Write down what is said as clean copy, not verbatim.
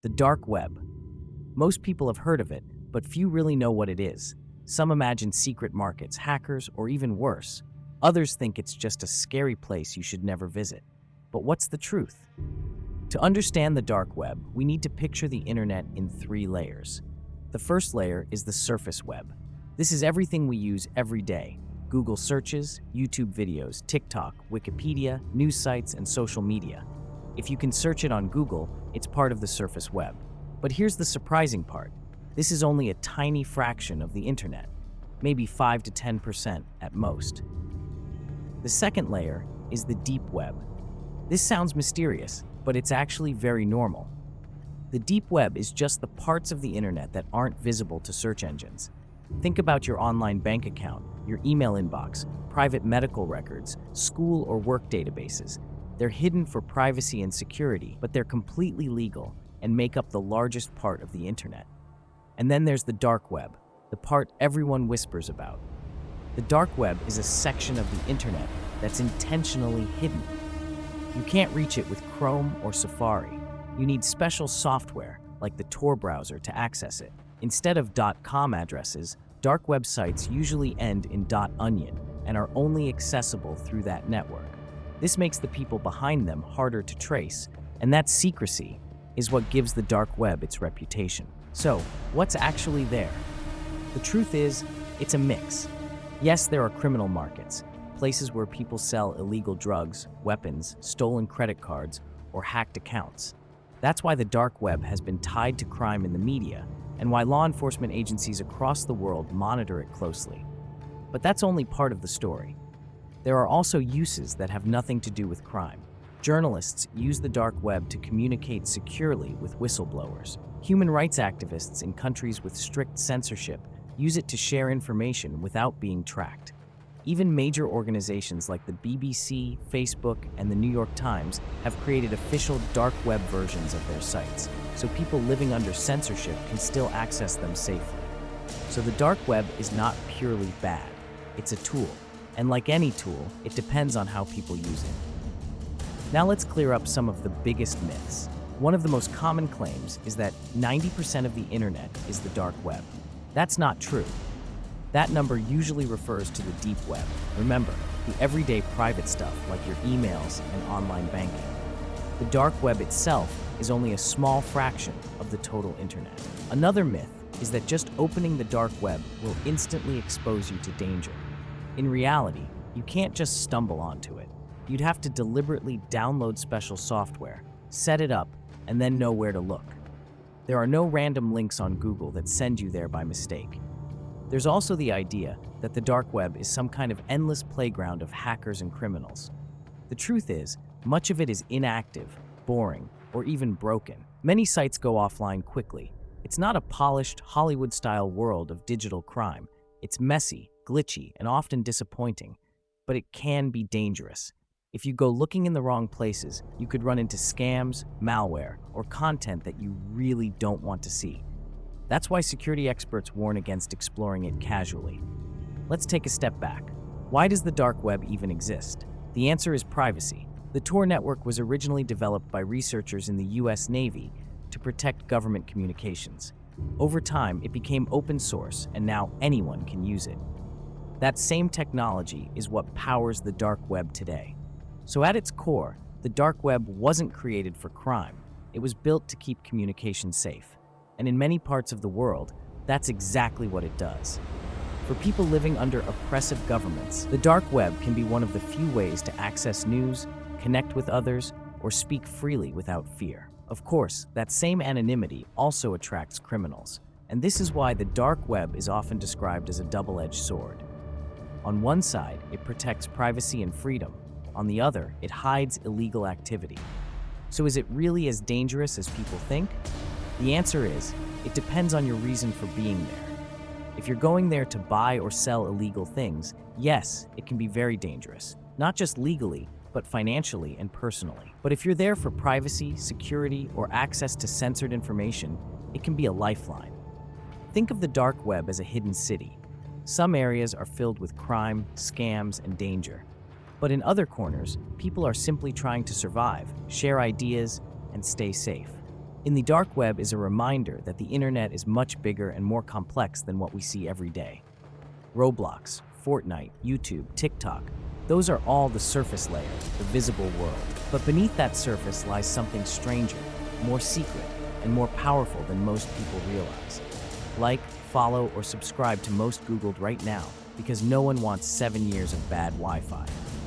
The dark web. Most people have heard of it, but few really know what it is. Some imagine secret markets, hackers, or even worse. Others think it's just a scary place you should never visit. But what's the truth? To understand the dark web, we need to picture the internet in 3 layers. The first layer is the surface web. This is everything we use every day. Google searches, YouTube videos, TikTok, Wikipedia, news sites, and social media. If you can search it on Google, it's part of the surface web. But here's the surprising part. This is only a tiny fraction of the internet, maybe 5 to 10% at most. The second layer is the deep web. This sounds mysterious, but it's actually very normal. The deep web is just the parts of the internet that aren't visible to search engines. Think about your online bank account, your email inbox, private medical records, school or work databases. They're hidden for privacy and security, but they're completely legal and make up the largest part of the internet. And then there's the dark web, the part everyone whispers about. The dark web is a section of the internet that's intentionally hidden. You can't reach it with Chrome or Safari. You need special software, like the Tor browser, to access it. Instead of .com addresses, dark websites usually end in .onion and are only accessible through that network. This makes the people behind them harder to trace, and that secrecy is what gives the dark web its reputation. So, what's actually there? The truth is, it's a mix. Yes, there are criminal markets, places where people sell illegal drugs, weapons, stolen credit cards, or hacked accounts. That's why the dark web has been tied to crime in the media, and why law enforcement agencies across the world monitor it closely. But that's only part of the story. There are also uses that have nothing to do with crime. Journalists use the dark web to communicate securely with whistleblowers. Human rights activists in countries with strict censorship use it to share information without being tracked. Even major organizations like the BBC, Facebook, and the New York Times have created official dark web versions of their sites, so people living under censorship can still access them safely. So the dark web is not purely bad. It's a tool. And like any tool, it depends on how people use it. Now let's clear up some of the biggest myths. One of the most common claims is that 90% of the internet is the dark web. That's not true. That number usually refers to the deep web. Remember, the everyday private stuff like your emails and online banking. The dark web itself is only a small fraction of the total internet. Another myth is that just opening the dark web will instantly expose you to danger. In reality, you can't just stumble onto it. You'd have to deliberately download special software, set it up, and then know where to look. There are no random links on Google that send you there by mistake. There's also the idea that the dark web is some kind of endless playground of hackers and criminals. The truth is, much of it is inactive, boring, or even broken. Many sites go offline quickly. It's not a polished, Hollywood-style world of digital crime. It's messy, glitchy, and often disappointing, but it can be dangerous. If you go looking in the wrong places, you could run into scams, malware, or content that you really don't want to see. That's why security experts warn against exploring it casually. Let's take a step back. Why does the dark web even exist? The answer is privacy. The Tor network was originally developed by researchers in the US Navy to protect government communications. Over time, it became open source, and now anyone can use it. That same technology is what powers the dark web today. So at its core, the dark web wasn't created for crime. It was built to keep communication safe. And in many parts of the world, that's exactly what it does. For people living under oppressive governments, the dark web can be one of the few ways to access news, connect with others, or speak freely without fear. Of course, that same anonymity also attracts criminals, and this is why the dark web is often described as a double-edged sword. On one side, it protects privacy and freedom. On the other, it hides illegal activity. So is it really as dangerous as people think? The answer is, it depends on your reason for being there. If you're going there to buy or sell illegal things, yes, it can be very dangerous. Not just legally, but financially and personally. But if you're there for privacy, security, or access to censored information, it can be a lifeline. Think of the dark web as a hidden city. Some areas are filled with crime, scams, and danger. But in other corners, people are simply trying to survive, share ideas, and stay safe. In the dark web is a reminder that the internet is much bigger and more complex than what we see every day. Roblox, Fortnite, YouTube, TikTok, those are all the surface layer, the visible world. But beneath that surface lies something stranger, more secret, and more powerful than most people realize. Like, follow, or subscribe to Most Googled right now, because no one wants 7 years of bad Wi-Fi.